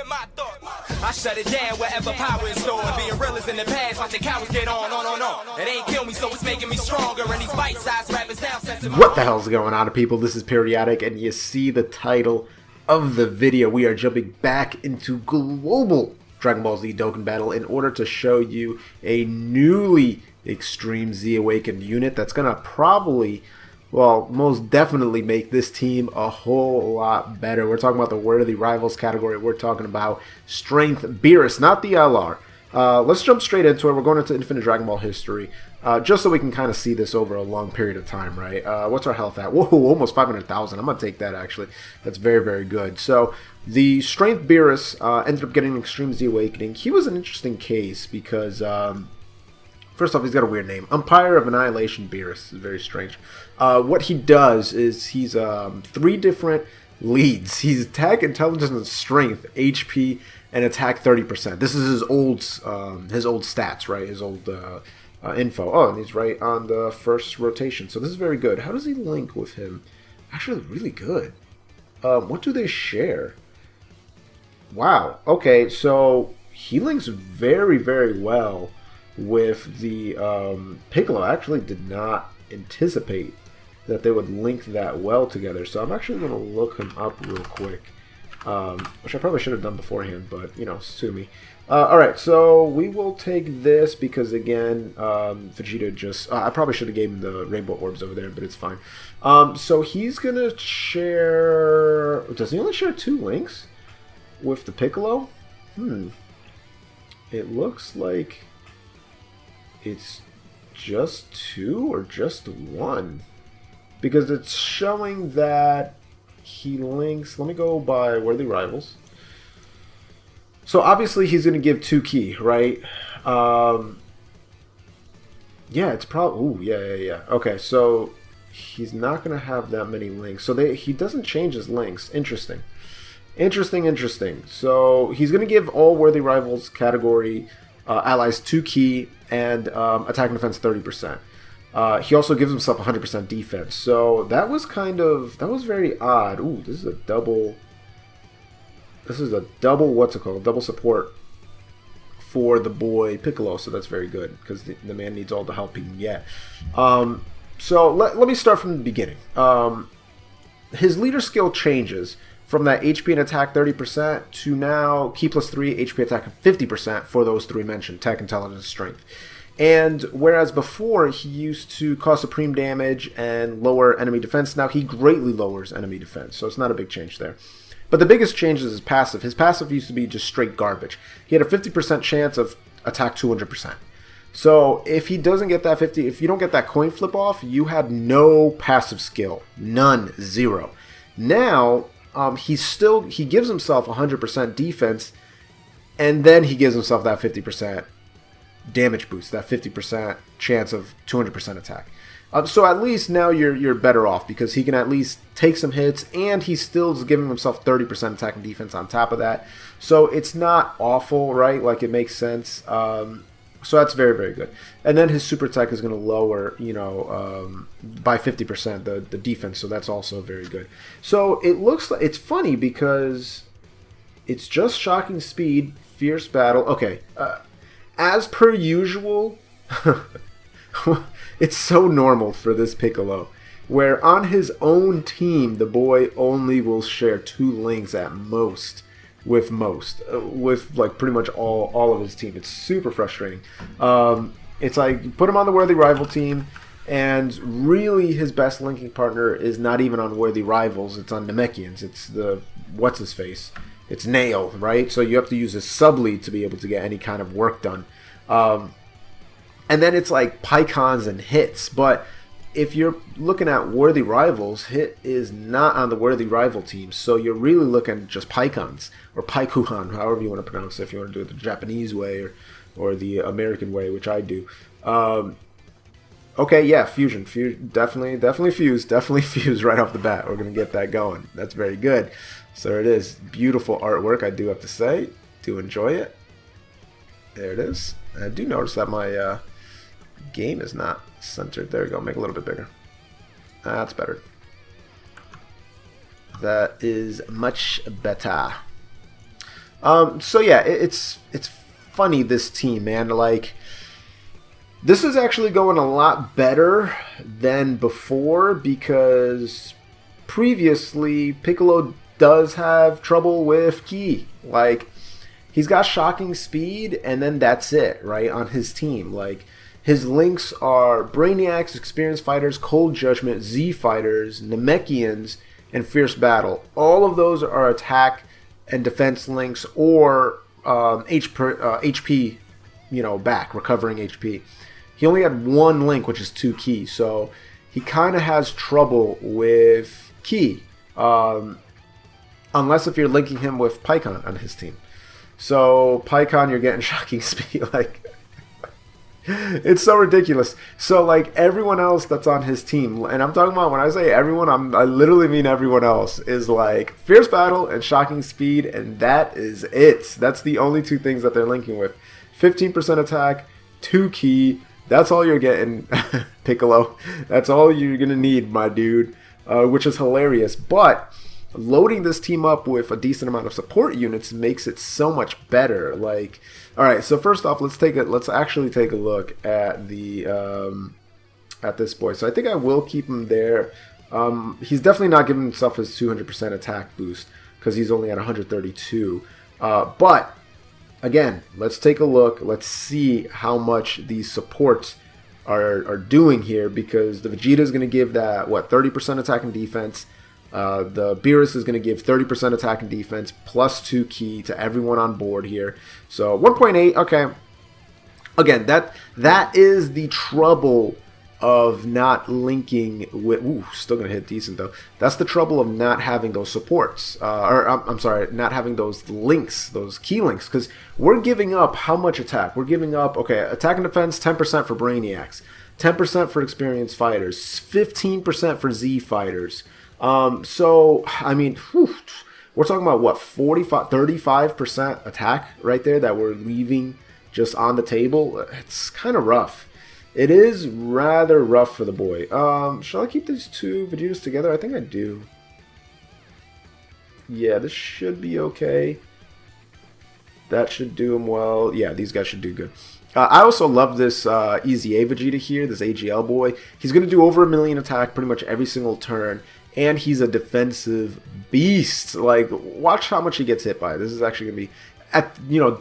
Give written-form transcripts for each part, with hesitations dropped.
my thoughts. I shut it down wherever power is stored. Being real is in the past, watching cowards get on. It ain't kill me, so it's making me stronger. And these bite-sized rappers now sense What the hell's going on, people? This is Periodik, and you see the title of the video. We are jumping back into global Dragonball Z Dokkan Battle in order to show you a newly Extreme Z Awakened unit that's going to probably, well, most definitely make this team a whole lot better. We're talking about the Worthy Rivals category. We're talking about Strength Beerus, not the LR. Let's jump straight into it. We're going into Infinite Dragon Ball history, just so we can kind of see this over a long period of time, right? What's our health at? Whoa, almost 500,000. I'm going to take that, actually. That's very, very good. So, the Strength Beerus ended up getting Extreme Z Awakening. He was an interesting case because, first off, he's got a weird name. Umpire of Annihilation Beerus. Is very strange. What he does is he's 3 different leads. He's attack, intelligence, and strength, HP, and attack 30%. This is his old stats, right? His old info. Oh, and he's right on the first rotation. So this is very good. How does he link with him? Actually, really good. What do they share? Wow. Okay, so he links very, very well with the Piccolo. I actually did not anticipate that they would link that well together. So I'm actually going to look him up real quick. Which I probably should have done beforehand, but, you know, sue me. Alright, so we will take this because, again, Vegeta just... I probably should have gave him the Rainbow Orbs over there, but it's fine. So he's going to share... Does he only share 2 links with the Piccolo? It looks like it's just 2 or just 1. Because it's showing that he links... Let me go by Worthy Rivals. So obviously he's going to give 2 key, right? Yeah, it's probably... Ooh, yeah. Okay, so he's not going to have that many links. So he doesn't change his links. Interesting. Interesting. So he's going to give all Worthy Rivals category allies 2 key and attack and defense 30%. He also gives himself 100% defense. So that was very odd. Ooh, this is a double, what's it called? Double support for the boy Piccolo. So that's very good because the man needs all the help he can get. So let me start from the beginning. His leader skill changes from that HP and attack 30% to now key plus 3, HP attack 50% for those 3 mentioned, tech, intelligence, strength. And whereas before he used to cause supreme damage and lower enemy defense, now he greatly lowers enemy defense. So it's not a big change there. But the biggest change is his passive. His passive used to be just straight garbage. He had a 50% chance of attack 200%. So if he doesn't get that if you don't get that coin flip off, you had no passive skill. None. 0. Now, he gives himself 100% defense, and then he gives himself that 50% damage boost, that 50% chance of 200% attack. So at least now you're better off because he can at least take some hits, and he still is giving himself 30% attack and defense on top of that. So it's not awful, right? Like, it makes sense. So that's very, very good. And then his super attack is going to lower, by 50% the defense. So that's also very good. So it looks like it's funny because it's just shocking speed, fierce battle. Okay. As per usual, it's so normal for this Piccolo, where on his own team, the boy only will share 2 links at most with like pretty much all of his team. It's super frustrating. It's like you put him on the Worthy Rival team, and really his best linking partner is not even on Worthy Rivals. It's on Namekians. It's the what's his face. It's Nail, right? So you have to use a sub-lead to be able to get any kind of work done. And then it's like Pycons and Hits. But if you're looking at Worthy Rivals, Hit is not on the Worthy Rival team. So you're really looking at just Pycons, or Paikuhan, however you want to pronounce it, if you want to do it the Japanese way or the American way, which I do. Okay, yeah, fusion. Definitely fuse right off the bat. We're going to get that going. That's very good. So there it is. Beautiful artwork, I do have to say. Do enjoy it. There it is. I do notice that my game is not centered. There we go. Make it a little bit bigger. That's better. That is much better. So yeah, it's funny, this team, man. Like, this is actually going a lot better than before, because previously Piccolo does have trouble with Ki. Like, he's got shocking speed, and then that's it, right, on his team. Like, his links are Brainiacs, Experienced Fighters, Cold Judgment, Z Fighters, Namekians, and Fierce Battle. All of those are attack and defense links, or HP, back, recovering HP. He only had one link, which is 2 Ki, so he kind of has trouble with Ki, unless if you're linking him with Pycon on his team. So Pycon, you're getting shocking speed, like, it's so ridiculous. So, like, everyone else that's on his team, and I'm talking about, when I say everyone, I literally mean everyone else, is like Fierce Battle and shocking speed, and that is it. That's the only 2 things that they're linking with. 15% attack, 2 Ki. That's all you're getting, Piccolo. That's all you're gonna need, my dude, which is hilarious. But loading this team up with a decent amount of support units makes it so much better. Like, all right, so first off, let's actually take a look at the at this boy. So I think I will keep him there. He's definitely not giving himself his 200% attack boost, because he's only at 132. But again, let's take a look. Let's see how much these supports are doing here, because the Vegeta is going to give that, what, 30% attack and defense. The Beerus is going to give 30% attack and defense plus 2 Ki to everyone on board here. So 1.8, okay. Again, that is the trouble of not linking with... Ooh, still going to hit decent, though. That's the trouble of not having those supports. I'm sorry, not having those links, those key links. Because we're giving up how much attack? We're giving up, okay, attack and defense, 10% for Brainiacs. 10% for Experienced Fighters. 15% for Z Fighters. So, I mean, we're talking about, what, 35% attack right there that we're leaving just on the table. It's kind of rough. It is rather rough for the boy. Shall I keep these 2 Vegetas together? I think I do. Yeah, this should be okay. That should do him well. Yeah, these guys should do good. I also love this EZA Vegeta here, this AGL boy. He's going to do over 1 million attack pretty much every single turn. And he's a defensive beast. Like, watch how much he gets hit by. This is actually going to be at,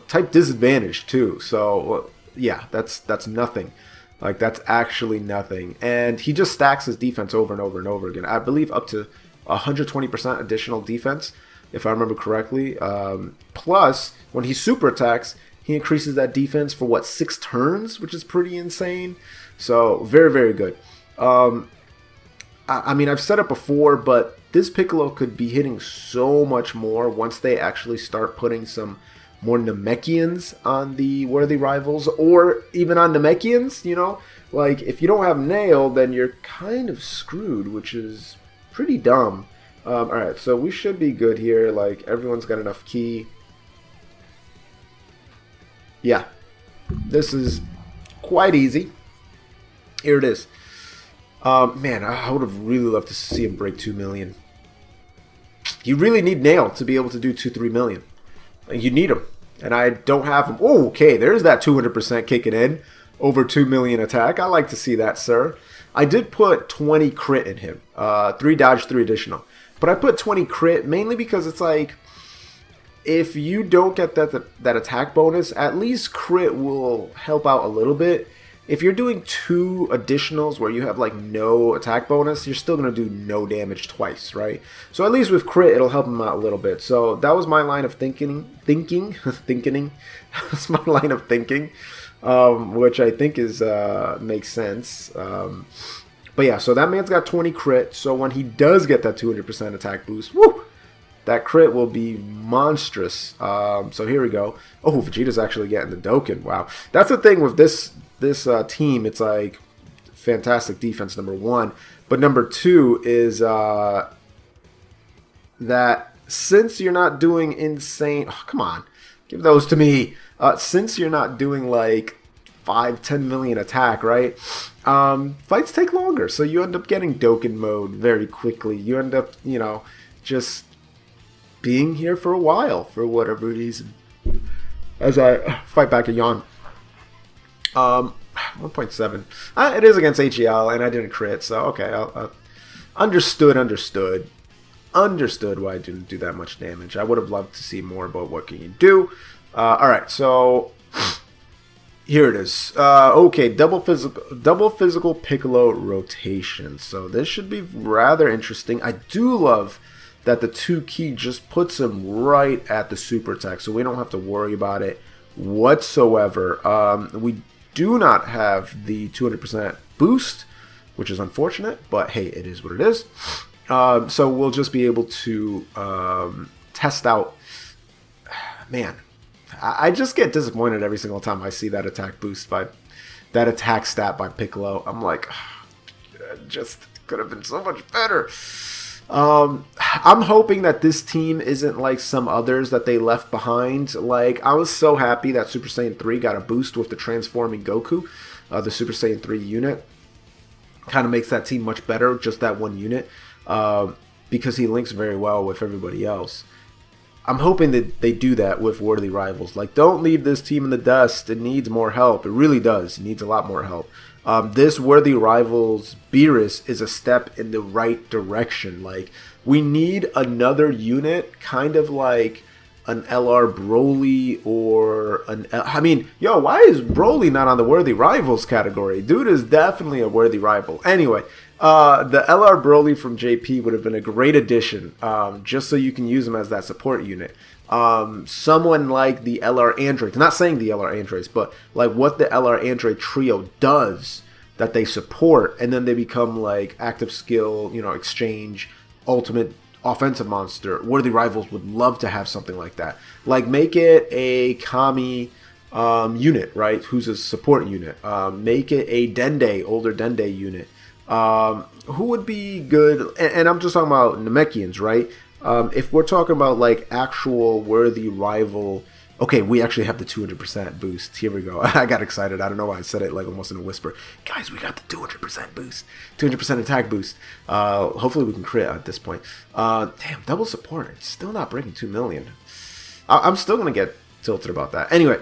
type disadvantage too. So, yeah, that's nothing. Like, that's actually nothing. And he just stacks his defense over and over and over again. I believe up to 120% additional defense, if I remember correctly. Plus, when he super attacks, he increases that defense for, what, 6 turns, which is pretty insane. So, very, very good. I mean, I've said it before, but this Piccolo could be hitting so much more once they actually start putting some more Namekians on the worthy rivals, or even on Namekians, Like, if you don't have Nail, then you're kind of screwed, which is pretty dumb. Alright, so we should be good here. Like, everyone's got enough Ki. Yeah, this is quite easy. Here it is. Man, I would have really loved to see him break 2 million. You really need Nail to be able to do 2-3 million. You need him. And I don't have him. Oh, okay, there's that 200% kicking in. Over 2 million attack. I like to see that, sir. I did put 20 crit in him. 3 dodge, 3 additional. But I put 20 crit mainly because it's like, if you don't get that attack bonus, at least crit will help out a little bit. If you're doing 2 additionals where you have like no attack bonus, you're still going to do no damage twice, right? So at least with crit, it'll help him out a little bit. So that was my line of thinking. That's my line of thinking, which I think is makes sense. But yeah, so that man's got 20 crit. So when he does get that 200% attack boost, woo, that crit will be monstrous. So here we go. Oh, Vegeta's actually getting the Dokkan. Wow. That's the thing with this team. It's like fantastic defense, number 1. But number 2 is that since you're not doing insane... Oh, come on. Give those to me. Since you're not doing like 5-10 million attack, right? Fights take longer. So you end up getting Dokkan mode very quickly. You end up, just being here for a while for whatever reason. As I fight back a yawn. 1.7. It is against HEL, and I didn't crit, so okay. Understood why I didn't do that much damage. I would have loved to see more, but what can you do? Alright, so here it is. Okay, double physical Piccolo rotation. So this should be rather interesting. I do love that the 2 key just puts him right at the super attack, so we don't have to worry about it whatsoever. We do not have the 200% boost, which is unfortunate, but hey, it is what it is. So we'll just be able to test out. Man, I just get disappointed every single time I see that attack boost by that attack stat by Piccolo. I'm like, it just could have been so much better. I'm hoping that this team isn't like some others that they left behind. Like, I was so happy that Super Saiyan 3 got a boost with the transforming Goku, the Super Saiyan 3 unit. Kind of makes that team much better, just that one unit, because he links very well with everybody else. I'm hoping that they do that with Worthy Rivals. Like, don't leave this team in the dust. It needs more help. It really does. It needs a lot more help. This Worthy Rivals Beerus is a step in the right direction. Like, we need another unit, kind of like an LR Broly or an... I mean, yo, why is Broly not on the Worthy Rivals category? Dude is definitely a worthy rival. Anyway, the LR Broly from JP would have been a great addition, just so you can use him as that support unit. Someone like the LR Androids, not saying the LR Androids, but like what the LR Android trio does that they support, and then they become like active skill, you know, exchange, ultimate offensive monster. Worthy Rivals would love to have something like that. Like, make it a Kami unit, right? Who's a support unit. Make it a Dende, older Dende unit. Who would be good? And I'm just talking about Namekians, right? If we're talking about like actual worthy rival, okay, we actually have the 200% boost. Here we go. I got excited. I don't know why I said it like almost in a whisper. Guys, we got the 200% boost, 200% attack boost. Hopefully we can crit at this point. Damn, double support. It's still not breaking 2 million. I'm still gonna get tilted about that. Anyway,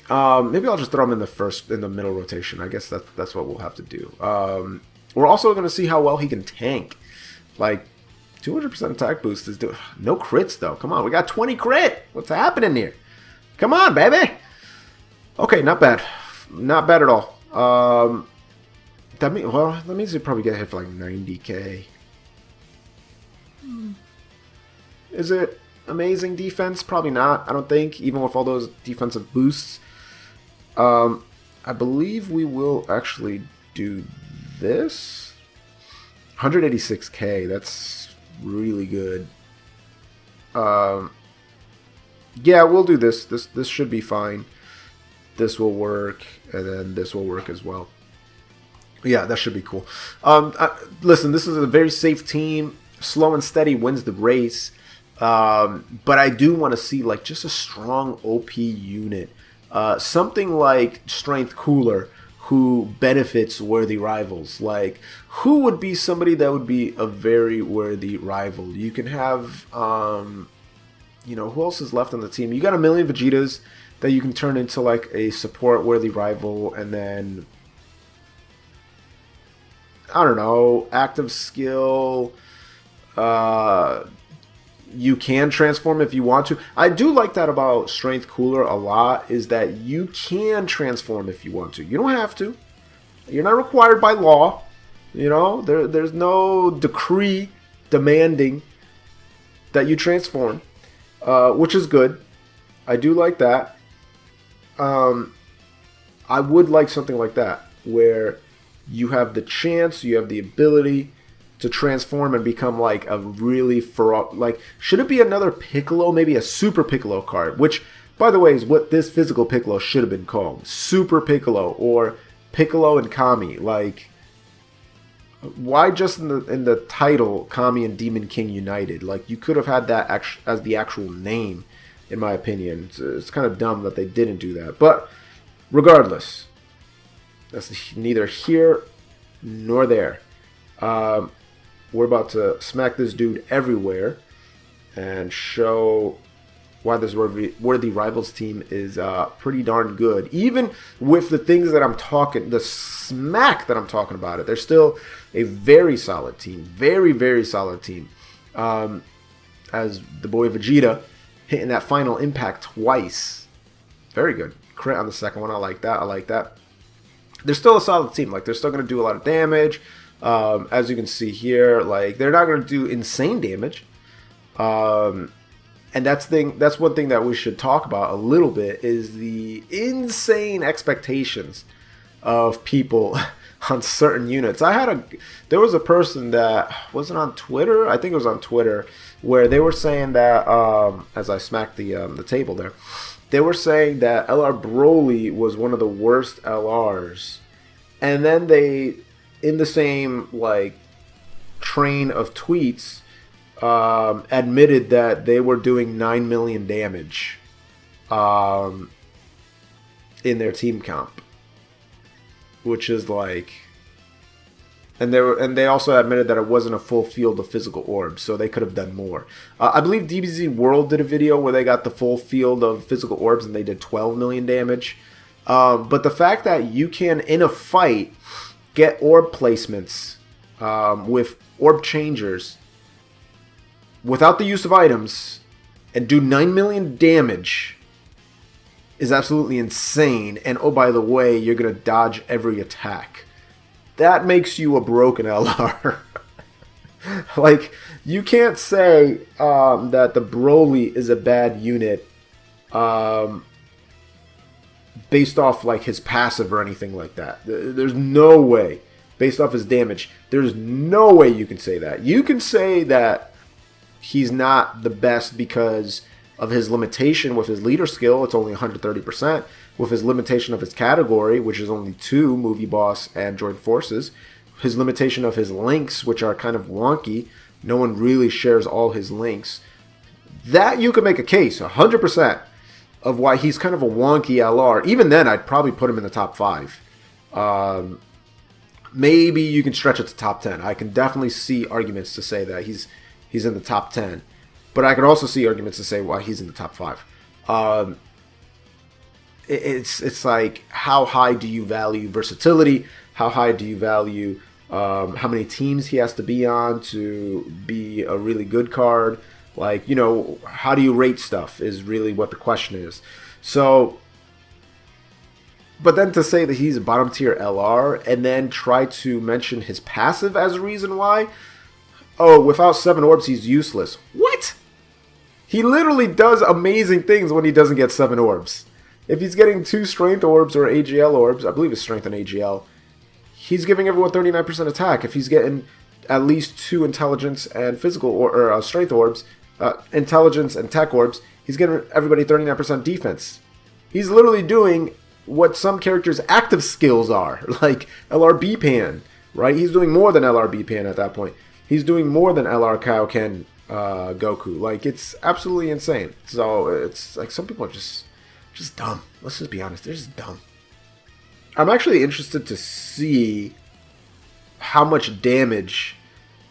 maybe I'll just throw him in the middle rotation. I guess that's what we'll have to do. We're also gonna see how well he can tank. Like, 200% attack boost is no crits though. Come on, we got 20 crit. What's happening here? Come on, baby. Okay, not bad. Not bad at all. That means he'd probably get hit for like 90k. Is it amazing defense? Probably not. I don't think, even with all those defensive boosts. I believe we will actually do this. 186k. That's really good. Yeah, we'll do this. This should be fine. This will work, and then this will work as well. Yeah, that should be cool. Listen, this is a very safe team. Slow and steady wins the race. But I do want to see like just a strong OP unit. Something like Strength Cooler, who benefits worthy rivals. Like, who would be somebody that would be a very worthy rival? You can have, you know, who else is left on the team? You got a million Vegetas that you can turn into like a support worthy rival, and then I don't know, active skill. You can transform if you want to. I do like that about Strength Cooler a lot, is that you can transform if you want to. You don't have to. You're not required by law. You know, there's no decree demanding that you transform, which is good. I do like that. I would like something like that, where you have the chance, you have the ability to transform and become like a really like, should it be another Piccolo, maybe a Super Piccolo card, which by the way is what this physical Piccolo should have been called, Super Piccolo or Piccolo and Kami. Like, why just in the title Kami and Demon King United? Like, you could have had that as the actual name, in my opinion. It's kind of dumb that they didn't do that, but regardless, that's neither here nor there. We're about to smack this dude everywhere. and show why this Worthy Rivals team is pretty darn good. Even with the things that I'm talking, the smack that I'm talking about it, they're still a very solid team. Very, very solid team. As the boy Vegeta hitting that final impact twice. Very good. Crit on the second one. I like that. I like that. They're still a solid team. Like, they're still going to do a lot of damage. As you can see here, like, they're not going to do insane damage. And that's one thing that we should talk about a little bit, is the insane expectations of people on certain units. There was a person that wasn't on Twitter. I think it was on Twitter, where they were saying that as I smacked the table there, they were saying that LR Broly was one of the worst LRs, and then they, in the same like train of tweets, admitted that they were doing 9 million damage in their team comp, which is like, and they also admitted that it wasn't a full field of physical orbs, so they could have done more. I believe DBZ World did a video where they got the full field of physical orbs and they did 12 million damage. But the fact that you can, in a fight, get orb placements with orb changers without the use of items and do 9 million damage is absolutely insane. And oh, by the way, you're going to dodge every attack. That makes you a broken LR. Like, you can't say that the Broly is a bad unit based off like his passive or anything like that. There's no way. Based off his damage, there's no way you can say that. You can say that he's not the best because of his limitation with his leader skill. It's only 130%. With his limitation of his category, which is only 2, Movie Boss and Joint Forces. His limitation of his links, which are kind of wonky. No one really shares all his links. That you could make a case, 100%, of why he's kind of a wonky LR. Even then, I'd probably put him in the top 5. Maybe you can stretch it to top 10. I can definitely see arguments to say that he's in the top 10. But I could also see arguments to say why he's in the top 5. It's like, how high do you value versatility? How high do you value how many teams he has to be on to be a really good card? Like, you know, how do you rate stuff is really what the question is. So, but then to say that he's a bottom tier LR and then try to mention his passive as a reason why, oh, without 7 orbs, he's useless. What? He literally does amazing things when he doesn't get 7 orbs. If he's getting 2 strength orbs or AGL orbs, I believe it's strength and AGL, he's giving everyone 39% attack. If he's getting at least 2 intelligence and physical or strength orbs, intelligence and tech orbs, he's getting everybody 39% defense. He's literally doing what some characters' active skills are, like LRB Pan, right? He's doing more than LRB Pan at that point. He's doing more than LR Kaioken Goku. Like, it's absolutely insane. So it's like, some people are just dumb. Let's just be honest. They're just dumb. I'm actually interested to see how much damage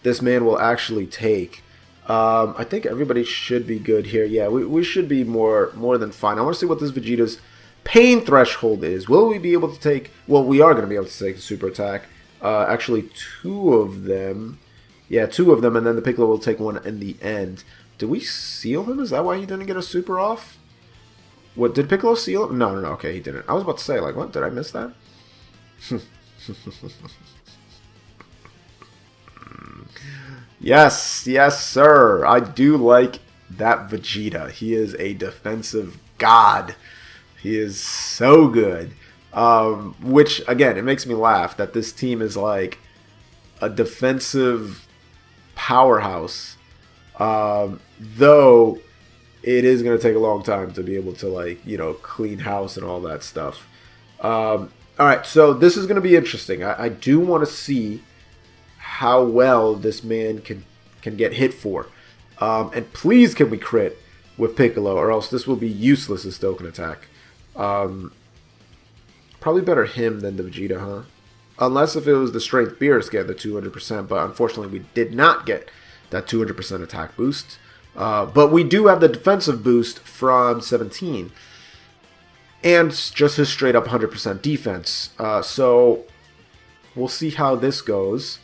this man will actually take. I think everybody should be good here. Yeah, we should be more than fine. I want to see what this Vegeta's pain threshold is. Will we be able to take... Well, we are going to be able to take a super attack. Actually, 2 of them. Yeah, 2 of them, and then the Piccolo will take 1 in the end. Did we seal him? Is that why he didn't get a super off? What, did Piccolo seal him? No, okay, he didn't. I was about to say, like, what? Did I miss that? Yes, sir. I do like that Vegeta. He is a defensive god. He is so good. Which, again, it makes me laugh that this team is like a defensive powerhouse. Though it is going to take a long time to be able to, like, you know, clean house and all that stuff. Alright, so this is going to be interesting. I do want to see how well this man can get hit for. And please can we crit with Piccolo, or else this will be useless as Dokkan attack. Probably better him than the Vegeta, huh? Unless if it was the Strength Beerus get the 200%, but unfortunately we did not get that 200% attack boost. But we do have the defensive boost from 17. And just his straight up 100% defense. So we'll see how this goes.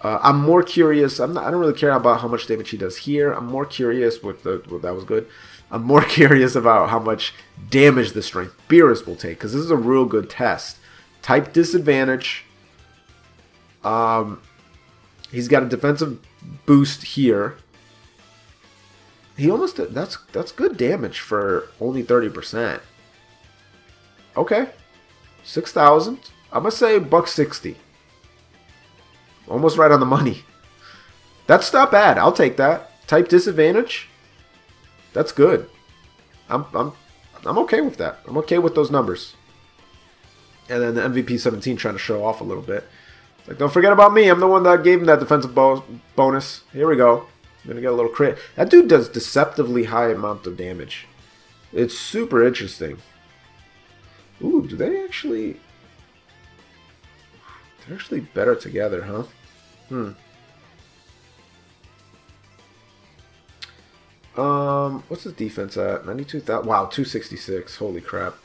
I'm more curious. I don't really care about how much damage he does here. I'm more curious that was good. I'm more curious about how much damage the Strength Beerus will take, because this is a real good test. Type disadvantage. He's got a defensive boost here. He almost that's good damage for only 30%. Okay, 6,000. I'm gonna say $160. Almost right on the money. That's not bad. I'll take that. Type disadvantage. That's good. I'm okay with that. I'm okay with those numbers. And then the MVP 17 trying to show off a little bit. It's like, don't forget about me. I'm the one that gave him that defensive bonus. Here we go. I'm gonna get a little crit. That dude does deceptively high amount of damage. It's super interesting. Ooh, do they actually? They're actually better together, huh? What's his defense at? 92,000. Wow, 266. Holy crap.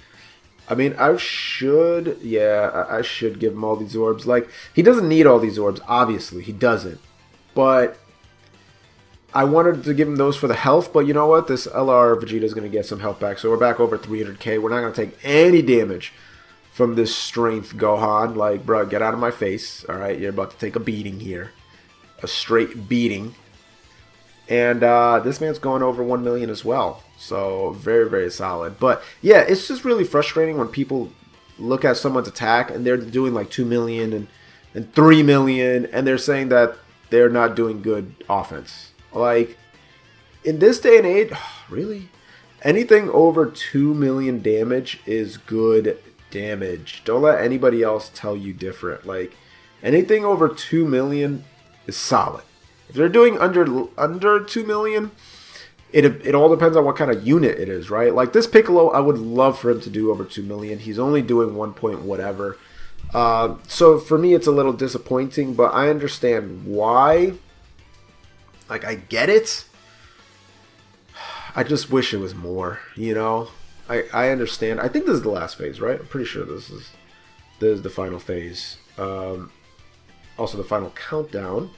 I mean, I should give him all these orbs. Like, he doesn't need all these orbs, obviously. He doesn't. But I wanted to give him those for the health, but you know what? This LR Vegeta is going to get some health back, so we're back over 300k. We're not going to take any damage from this strength Gohan. Like, bro, get out of my face. All right, you're about to take a beating here. A straight beating. And this man's going over 1 million as well. So, very, very solid. But, yeah, it's just really frustrating when people look at someone's attack and they're doing like 2 million and 3 million, and they're saying that they're not doing good offense. Like, in this day and age, really? Anything over 2 million damage is good damage. Don't let anybody else tell you different. Like, anything over 2 million is solid. If they're doing under 2 million, it all depends on what kind of unit it is, right? Like this Piccolo, I would love for him to do over 2 million. He's only doing 1 point whatever. So for me, it's a little disappointing, but I understand why. Like, I get it. I just wish it was more, you know? I understand. I think this is the last phase, right? I'm pretty sure this is the final phase. Also, the final countdown.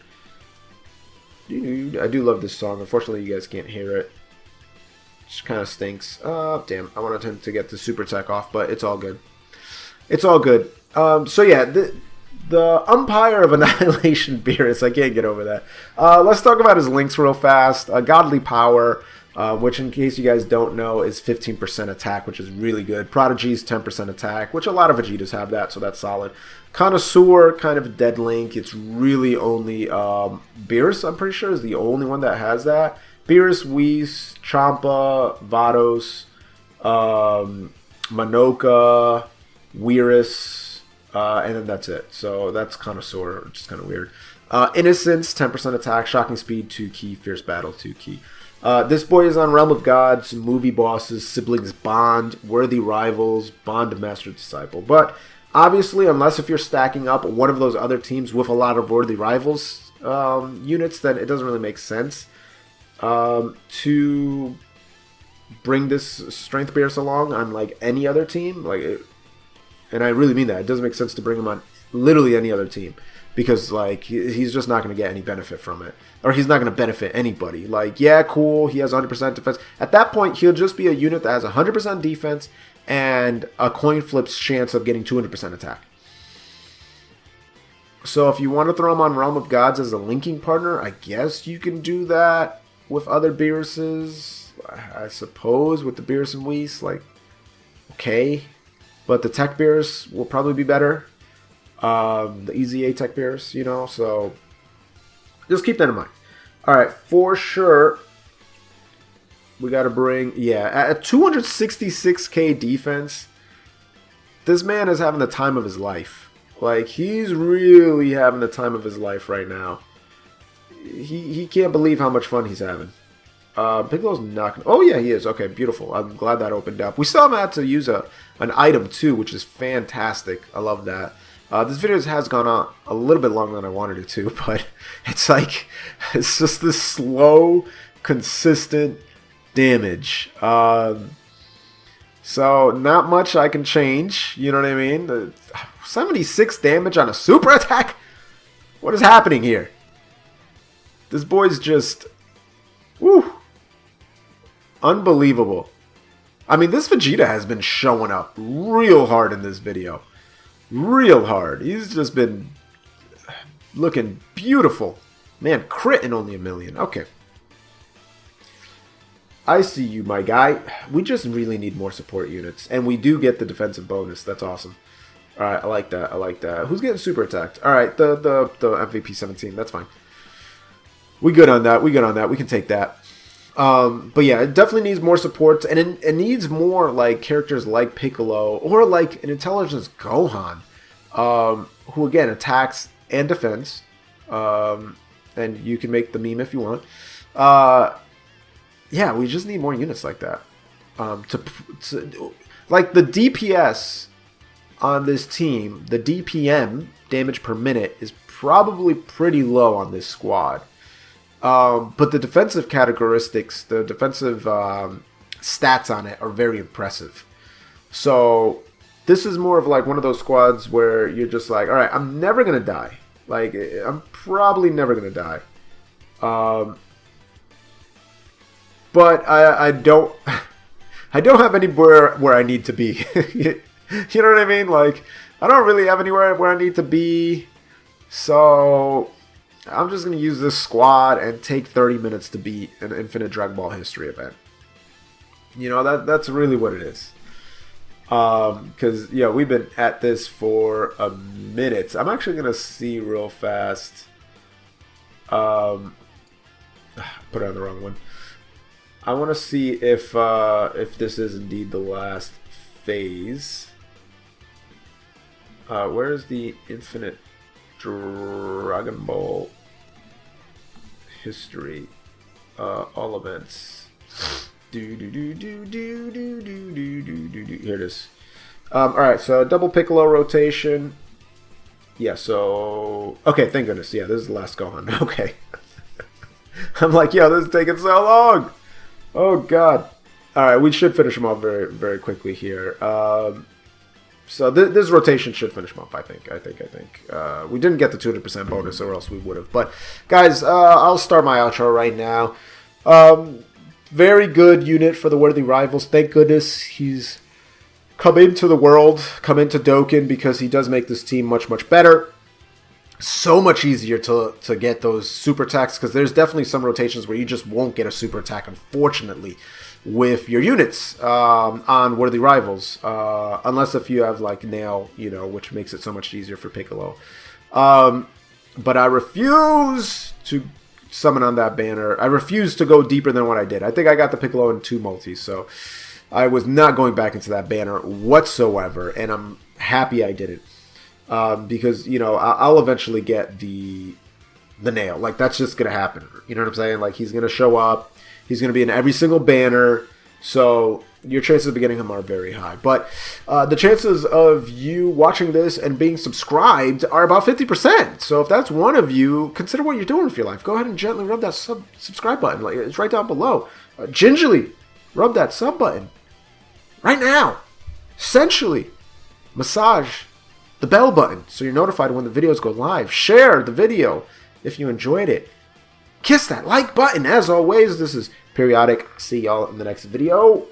I do love this song. Unfortunately, you guys can't hear it. Which kind of stinks. Damn. I wanted him to get the super tech off, but it's all good. It's all good. So, yeah, the Umpire of Annihilation Beerus, I can't get over that. Let's talk about his links real fast. Godly Power, which in case you guys don't know is 15% attack, which is really good. Prodigy's 10% attack, which a lot of Vegetas have that, so that's solid. Connoisseur, kind of a dead link. It's really only Beerus, I'm pretty sure, is the only one that has that. Beerus, Whis, Champa, Vados, Manoka, Weirus, and then that's it. So that's Connoisseur, which is kind of weird. Innocence, 10% attack, Shocking Speed, 2 key, Fierce Battle, 2 key. This boy is on Realm of Gods, Movie Bosses, Siblings Bond, Worthy Rivals, Bond of Master Disciple. But obviously, unless if you're stacking up one of those other teams with a lot of Worthy Rivals units, then it doesn't really make sense to bring this Strength Beerus along on like any other team. And I really mean that. It doesn't make sense to bring him on literally any other team. Because, like, he's just not going to get any benefit from it. Or he's not going to benefit anybody. Like, yeah, cool, he has 100% defense. At that point, he'll just be a unit that has 100% defense and a coin flip's chance of getting 200% attack. So if you want to throw him on Realm of Gods as a linking partner, I guess you can do that with other Beeruses. I suppose with the Beerus and Whis, like, okay. But the Tech Beerus will probably be better. The EZA Tech Beerus, you know, so just keep that in mind. Alright, for sure, we got to bring, yeah, at 266k defense, this man is having the time of his life. Like, he's really having the time of his life right now. He can't believe how much fun he's having. Piccolo's not gonna, oh yeah, he is. Okay, beautiful. I'm glad that opened up. We still haven't had to use an item too, which is fantastic. I love that. This video has gone on a little bit longer than I wanted it to, but it's like, it's just this slow consistent damage. So not much I can change. You know what I mean? 76 damage on a super attack? What is happening here? This boy's just... Woo! Unbelievable. I mean, this Vegeta has been showing up real hard in this video. Real hard. He's just been looking beautiful. Man, crit in only 1 million. Okay. I see you, my guy. We just really need more support units. And we do get the defensive bonus. That's awesome. Alright, I like that. I like that. Who's getting super attacked? Alright, the MVP 17. That's fine. We good on that. We good on that. We can take that. But yeah, it definitely needs more support. And it needs more like characters like Piccolo or like an Intelligence Gohan. Who again attacks and defends. And you can make the meme if you want. Yeah, we just need more units like that. Like the DPS on this team, the DPM, damage per minute, is probably pretty low on this squad. But the defensive characteristics, the defensive stats on it are very impressive. So this is more of like one of those squads where you're just like, all right, I'm never going to die. Like, I'm probably never going to die. But I don't I don't have anywhere where I need to be. You know what I mean? Like, I don't really have anywhere where I need to be. So I'm just going to use this squad and take 30 minutes to beat an Infinite Dragon Ball History event. You know, that's really what it is. Because, yeah, we've been at this for a minute. I'm actually going to see real fast. Put it on the wrong one. I want to see if this is indeed the last phase. Where is the Infinite Dragon Ball History? All events. Here it is. Alright, so double Piccolo rotation. Yeah, so... Okay, thank goodness. Yeah, this is the last Gohan. Okay. I'm like, yo, this is taking so long! Oh, God. Alright, we should finish him off very, very quickly here. So this rotation should finish him off, I think. We didn't get the 200% bonus, or else we would have. But, guys, I'll start my outro right now. Very good unit for the Worthy Rivals. Thank goodness he's come into the world, come into Dokkan, because he does make this team much, much better. So much easier to get those super attacks, because there's definitely some rotations where you just won't get a super attack, unfortunately, with your units on Worthy Rivals. Unless if you have, like, Nail, you know, which makes it so much easier for Piccolo. But I refuse to summon on that banner. I refuse to go deeper than what I did. I think I got the Piccolo in 2 multis, so I was not going back into that banner whatsoever, and I'm happy I did it. Because, you know, I'll eventually get the Nail. Like, that's just going to happen. You know what I'm saying? Like, he's going to show up. He's going to be in every single banner. So your chances of getting him are very high. But the chances of you watching this and being subscribed are about 50%. So if that's one of you, consider what you're doing with your life. Go ahead and gently rub that subscribe button. Like, it's right down below. Gingerly rub that sub button. Right now. Sensually massage the bell button so you're notified when the videos go live. Share the video if you enjoyed it. Kiss that like button. As always, this is Periodik. See y'all in the next video.